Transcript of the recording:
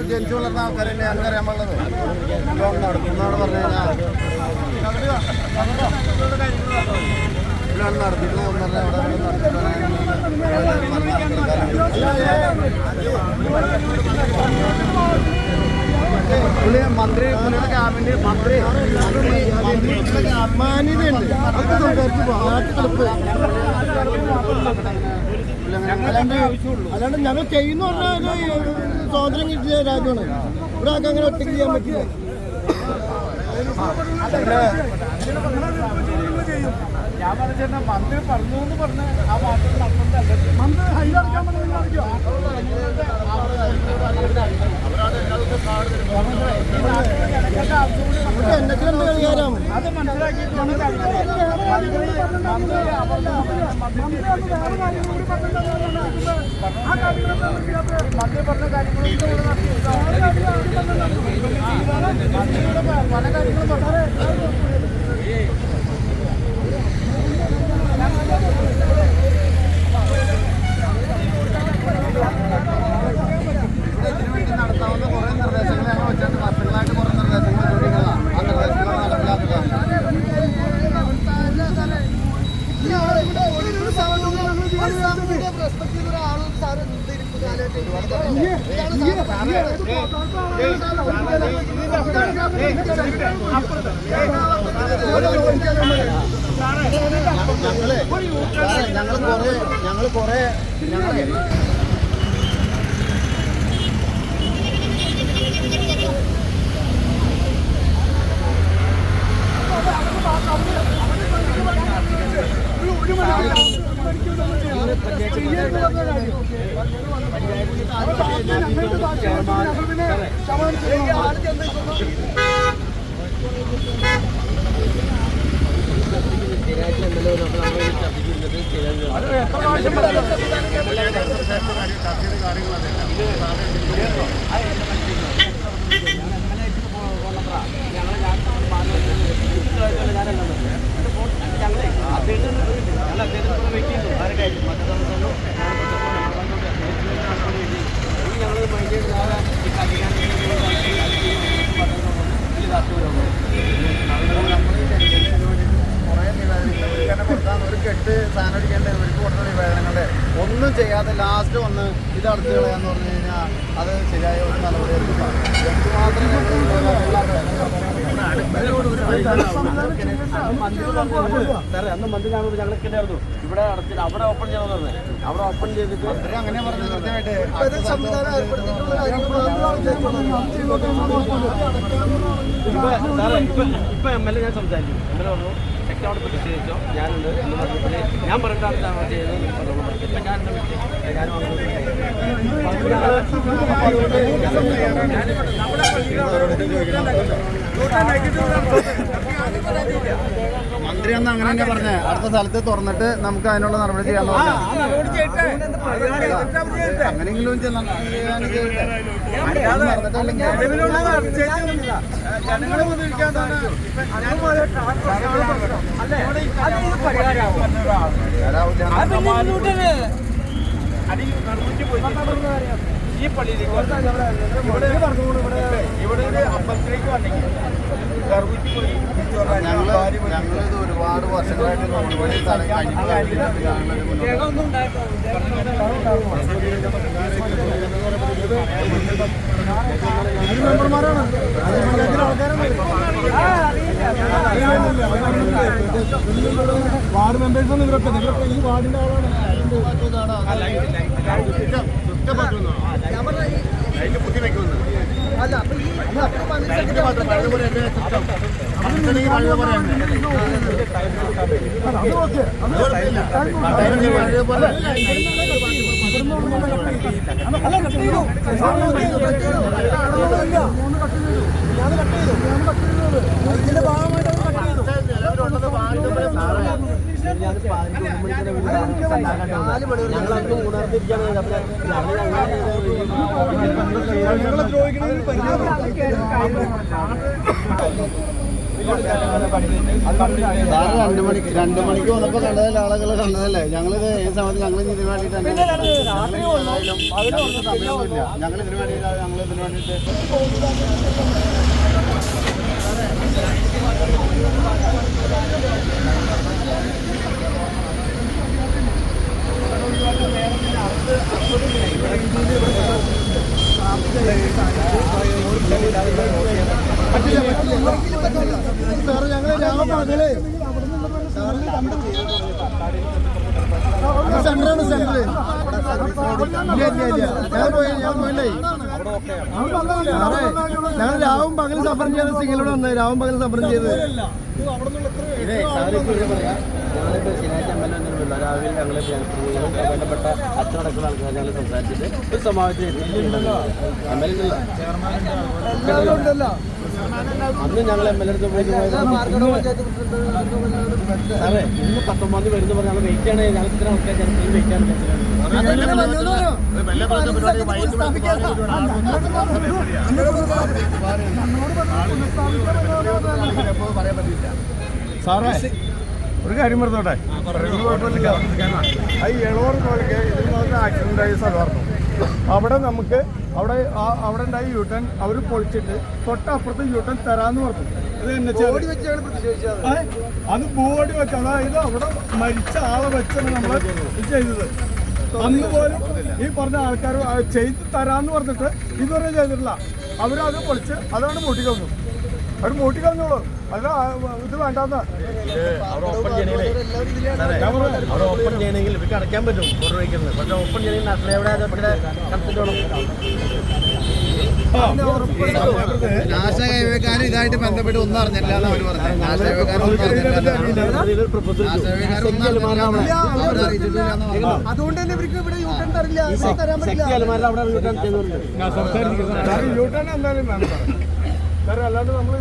ജനിച്ചു വളർന്ന ആൾക്കാരല്ലേ ഞങ്ങൾക്കറിയാമുള്ളത്. നടത്തുന്നതാണ് പറഞ്ഞു കഴിഞ്ഞാൽ നടത്തിയിട്ട് ഒന്നല്ല ഇവിടെ മന്ത്രി പുള്ളിയുടെ ക്യാബിന്റെ മന്ത്രി മാന്യതയുണ്ട്. അതൊക്കെ സംസാരിച്ച് നാട്ടിൽ അല്ലാണ്ട് ഞങ്ങൾ ചെയ്യുന്ന പറഞ്ഞാൽ സ്വാതന്ത്ര്യം കിട്ടിയ രാജ്യമാണ്. ഇവിടെ ആൾക്ക് അങ്ങനെ ഒറ്റയ്ക്ക് ചെയ്യാൻ പറ്റില്ല. ഞാൻ പറഞ്ഞ മന്ത്രി പറഞ്ഞു എന്ന് പറഞ്ഞ് ആ മാറ്റം എന്തൊക്കെയുണ്ട് കളികാരം അത് മനസ്സിലാക്കിയിട്ടാണ് മന്ത്രി പറഞ്ഞ കാര്യങ്ങളും പല കാര്യങ്ങളും നടത്താവുന്ന കുറേ നിർദ്ദേശങ്ങൾ ഞങ്ങൾ വെച്ചിട്ട് വർഷങ്ങളായിട്ട് കുറേ നിർദ്ദേശങ്ങൾ വെച്ചുകൊണ്ടിരിക്കുന്നതാണ്. ആ നിർദ്ദേശങ്ങൾ നടപ്പിലാക്കുക. ഞങ്ങൾ കുറേ ഒരു കെട്ട് സാധനം അടിക്കേണ്ട ഇവർക്ക് കൊടുത്ത നിവേദനങ്ങളുടെ ഒന്നും ചെയ്യാതെ ലാസ്റ്റ് വന്ന് ഇത് അടുത്ത് കളയാന്ന് പറഞ്ഞു കഴിഞ്ഞാൽ അത് ശരിയായ ഒരു നടപടിയായിരിക്കും. അന്ന് മന്ത്രി ഞങ്ങൾക്കുണ്ടായിരുന്നു ഇവിടെ അടച്ചിട്ട് അവിടെ ഓപ്പൺ ചെയ്യാൻ പറഞ്ഞത്. അവിടെ ഓപ്പൺ ചെയ്തിട്ട് അങ്ങനെ പറഞ്ഞത് കൃത്യമായിട്ട് ഇപ്പൊ എം എൽ എ ഞാൻ സംസാരിച്ചു. എം എൽ എ പറഞ്ഞു അവിടെ പ്രതിഷേധിച്ചോ ഞാനുണ്ട് എന്ന് പറഞ്ഞപ്പോൾ ഞാൻ പറഞ്ഞിട്ടാണ് ചെയ്തത്. ഇപ്പം ഞാൻ മന്ത്രി അന്ന് അങ്ങനെ തന്നെ പറഞ്ഞേ അടുത്ത സ്ഥലത്ത് തുറന്നിട്ട് നമുക്ക് അതിനുള്ള നടപടി ചെയ്യാൻ അങ്ങനെയെങ്കിലും ഈ പള്ളിയിലേക്ക് ഇവിടെ ഒരു അമ്പലത്തിലേക്ക് വന്നെങ്കിൽ ഞങ്ങളിത് ഒരുപാട് വർഷങ്ങളായിട്ട് നോമ്പടി സ്ഥലം മെമ്പർമാരാണ് വാർഡ് മെമ്പേഴ്സാണ് ഇവരൊക്കെ ഈ വാർഡിന്റെ ആളാണ്. ബുദ്ധി വെക്കുന്നു അല്ല ഇതിന്റെ ഭാഗമായിട്ട് 2 മണിക്ക് വന്നപ്പോൾ കണ്ടതല്ലേ, ആളുകൾ കണ്ടതല്ലേ. ഞങ്ങളിത് ഈ സമയത്ത് ഞങ്ങൾ ഇതിന് വേണ്ടിയിട്ട് സമയമൊന്നുമില്ല. ഞങ്ങൾ ഇതിന് വേണ്ടിയിട്ട് സാറ് ഞങ്ങൾ രാമപകല് സെന്ററാണ് സെന്റർ. ഞാൻ പോയില്ലേ, ഞങ്ങൾ രാവും പകലും സഫരം ചെയ്ത സിംഗിളോട് വന്നത്. രാവും പകലും സഫരം ചെയ്ത് ശനിയാഴ്ച അമ്പലം രാവിലെ ഞങ്ങൾ ബന്ധപ്പെട്ട അച്ചടക്കുന്ന ആൾക്കാർ ഞങ്ങൾ സംസാരിച്ചിട്ട് ഒരു സമാവേശം അന്ന് ഞങ്ങൾ MLA അടുത്ത് പോയി അതെ ഇന്ന് 19 വരുന്ന പറഞ്ഞാൽ ഞങ്ങൾ വെയിറ്റ് ആണ്. ഞങ്ങൾ ഇത്ര ആൾക്കാർ വെയിറ്റ് ആണ്. സാറേ ഒരു കാര്യം പറഞ്ഞോട്ടെ, ഈ എളോർ കോലക്ക് ഇതിന് മാത്രം ആക്സിഡൻ്റ് ആയ സ്ഥലമായിരുന്നു. അവിടെ നമുക്ക് അവിടെ ഉണ്ടായ യൂട്ടൺ അവർ പൊളിച്ചിട്ട് തൊട്ടപ്പുറത്ത് യൂട്ടൺ തരാന്ന് പറഞ്ഞു. അത് എന്നെ അത് ബോഡി വെച്ച്, അതായത് അവിടെ മരിച്ച ആളെ വെച്ചാണ് നമ്മൾ ചെയ്തത്. അന്ന് പോലും ഈ പറഞ്ഞ ആൾക്കാർ ചെയ്ത് തരാന്ന് പറഞ്ഞിട്ട് ഇതുവരെ ചെയ്തിട്ടില്ല. അവരത് പൊളിച്ച് അതാണ് മൂട്ടിക്കളഞ്ഞു. അവർ മൂട്ടിക്കളഞ്ഞോളൂ, അല്ല ഇത് വേണ്ടെന്ന്. ഓപ്പൺ ചെയ്യണമെങ്കിൽ ഇവർക്ക് അടയ്ക്കാൻ പറ്റും വയ്ക്കുന്നത്. പക്ഷെ ഓപ്പൺ ചെയ്യണമെങ്കിൽ നാട്ടിലെ എവിടെ കൺസെപ്റ്റ് വേണം. നാശകൈവക്കാരും ഇതായിട്ട് ബന്ധപ്പെട്ട് ഒന്നും അറിഞ്ഞില്ല എന്ന് അവർ പറഞ്ഞു. അതുകൊണ്ട് തന്നെ ഇവർക്ക് ഇവിടെ യൂട്ടൺ തരില്ല, തരാൻ പറ്റില്ല. അവിടെ യൂട്ടൺ ചെയ്യുന്നുണ്ട്. യൂട്ടൺ എന്തായാലും വേണം സാറേ, അല്ലാണ്ട് നമ്മൾ